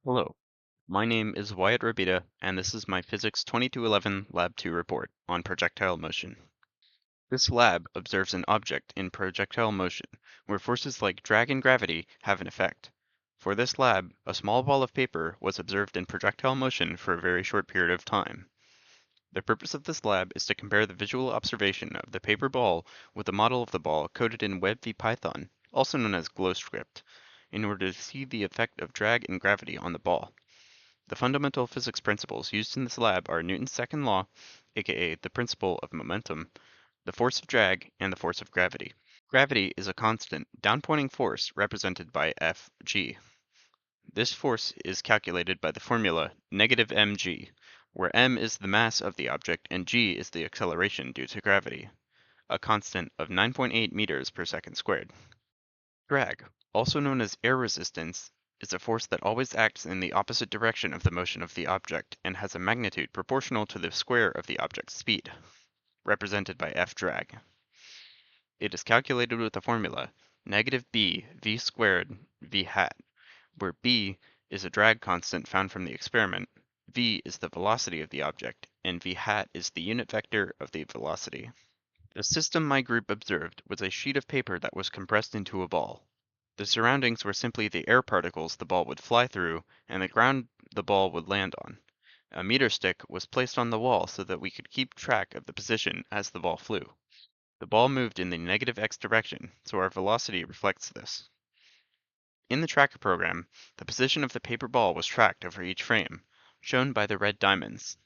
Hello, my name is Wyatt, and this is my Physics 2211 Lab 2 report on projectile motion. This lab observes an object in projectile motion, where forces like drag and gravity have an effect. For this lab, a small ball of paper was observed in projectile motion for a very short period of time. The purpose of this lab is to compare the visual observation of the paper ball with a model of the ball coded in WebVPython, also known as GlowScript, in order to see the effect of drag and gravity on the ball. The fundamental physics principles used in this lab are Newton's second law, aka the principle of momentum, the force of drag, and the force of gravity. Gravity is a constant, downpointing force represented by Fg. This force is calculated by the formula negative mg, where m is the mass of the object and g is the acceleration due to gravity, a constant of 9.8 meters per second squared. Drag, also known as air resistance, is a force that always acts in the opposite direction of the motion of the object and has a magnitude proportional to the square of the object's speed, represented by F drag. It is calculated with the formula negative b v squared v hat, where b is a drag constant found from the experiment, v is the velocity of the object, and v hat is the unit vector of the velocity. The system my group observed was a sheet of paper that was compressed into a ball. The surroundings were simply the air particles the ball would fly through and the ground the ball would land on. A meter stick was placed on the wall so that we could keep track of the position as the ball flew. The ball moved in the negative x direction, so our velocity reflects this. In the tracker program, the position of the paper ball was tracked over each frame, shown by the red diamonds.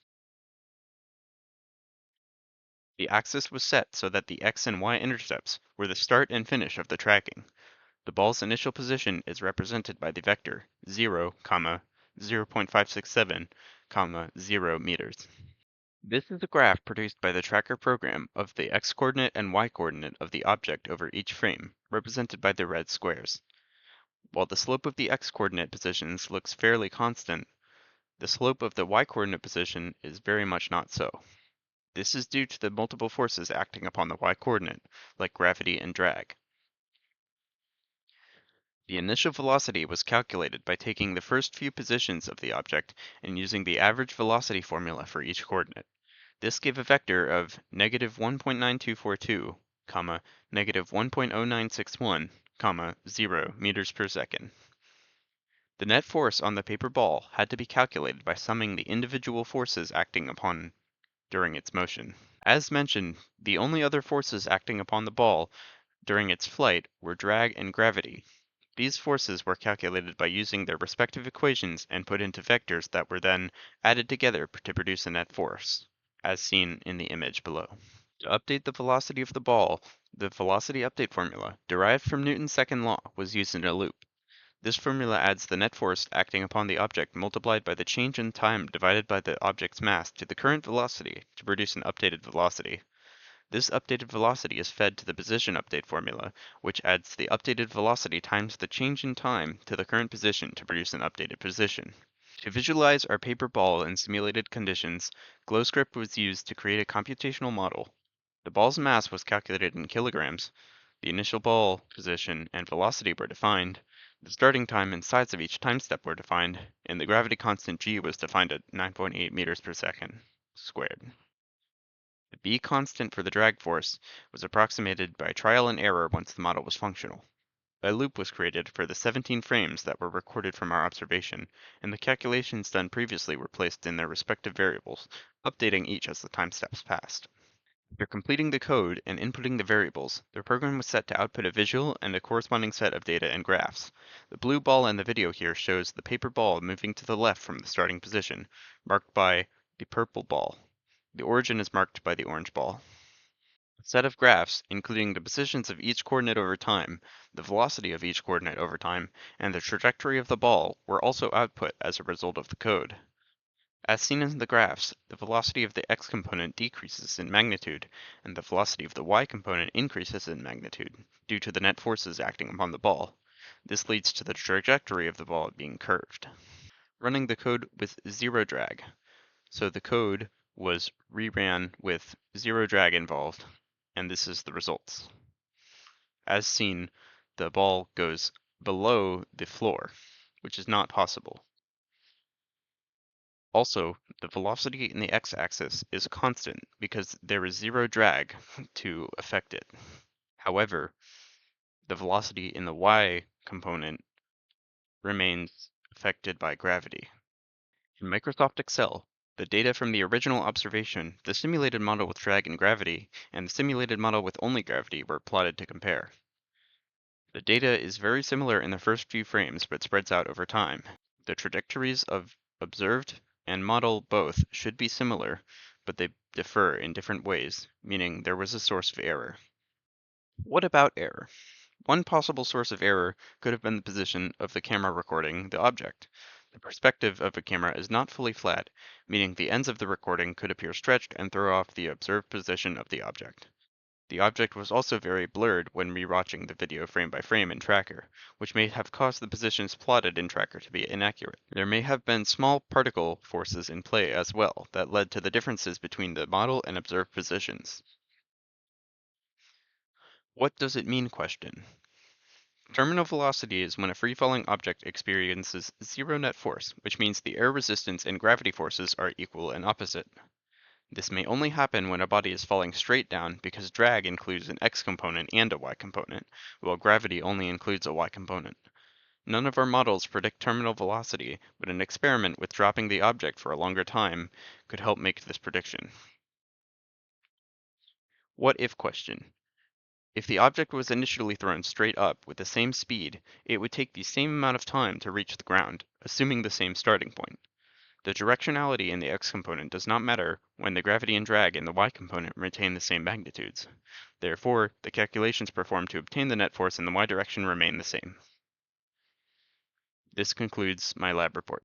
The axis was set so that the x and y intercepts were the start and finish of the tracking. The ball's initial position is represented by the vector 0, 0.567, 0 meters. This is a graph produced by the tracker program of the x-coordinate and y-coordinate of the object over each frame, represented by the red squares. While the slope of the x-coordinate positions looks fairly constant, the slope of the y-coordinate position is very much not so. This is due to the multiple forces acting upon the y-coordinate, like gravity and drag. The initial velocity was calculated by taking the first few positions of the object and using the average velocity formula for each coordinate. This gave a vector of negative 1.9242, negative 1.0961, 0 meters per second. The net force on the paper ball had to be calculated by summing the individual forces acting upon during its motion. As mentioned, the only other forces acting upon the ball during its flight were drag and gravity. These forces were calculated by using their respective equations and put into vectors that were then added together to produce a net force, as seen in the image below. To update the velocity of the ball, the velocity update formula, derived from Newton's second law, was used in a loop. This formula adds the net force acting upon the object multiplied by the change in time divided by the object's mass to the current velocity to produce an updated velocity. This updated velocity is fed to the position update formula, which adds the updated velocity times the change in time to the current position to produce an updated position. To visualize our paper ball in simulated conditions, GlowScript was used to create a computational model. The ball's mass was calculated in kilograms, the initial ball position and velocity were defined, the starting time and size of each time step were defined, and the gravity constant g was defined at 9.8 meters per second squared. The B constant for the drag force was approximated by trial and error once the model was functional. A loop was created for the 17 frames that were recorded from our observation, and the calculations done previously were placed in their respective variables, updating each as the time steps passed. After completing the code and inputting the variables, the program was set to output a visual and a corresponding set of data and graphs. The blue ball in the video here shows the paper ball moving to the left from the starting position, marked by the purple ball. The origin is marked by the orange ball. A set of graphs, including the positions of each coordinate over time, the velocity of each coordinate over time, and the trajectory of the ball, were also output as a result of the code. As seen in the graphs, the velocity of the x component decreases in magnitude, and the velocity of the y component increases in magnitude, due to the net forces acting upon the ball. This leads to the trajectory of the ball being curved. Running the code with zero drag. So the code was reran with zero drag involved, and this is the results. As seen, the ball goes below the floor, which is not possible. Also, the velocity in the x-axis is constant because there is zero drag to affect it. However, the velocity in the y component remains affected by gravity. In Microsoft Excel, the data from the original observation, the simulated model with drag and gravity, and the simulated model with only gravity were plotted to compare. The data is very similar in the first few frames but spreads out over time. The trajectories of observed and model both should be similar, but they differ in different ways, meaning there was a source of error. What about error? One possible source of error could have been the position of the camera recording the object. The perspective of a camera is not fully flat, meaning the ends of the recording could appear stretched and throw off the observed position of the object. The object was also very blurred when rewatching the video frame by frame in Tracker, which may have caused the positions plotted in Tracker to be inaccurate. There may have been small particle forces in play as well that led to the differences between the model and observed positions. What does it mean question? Terminal velocity is when a free-falling object experiences zero net force, which means the air resistance and gravity forces are equal and opposite. This may only happen when a body is falling straight down because drag includes an x component and a y component, while gravity only includes a y component. None of our models predict terminal velocity, but an experiment with dropping the object for a longer time could help make this prediction. What if question? If the object was initially thrown straight up with the same speed, it would take the same amount of time to reach the ground, assuming the same starting point. The directionality in the x component does not matter when the gravity and drag in the y component retain the same magnitudes. Therefore, the calculations performed to obtain the net force in the y direction remain the same. This concludes my lab report.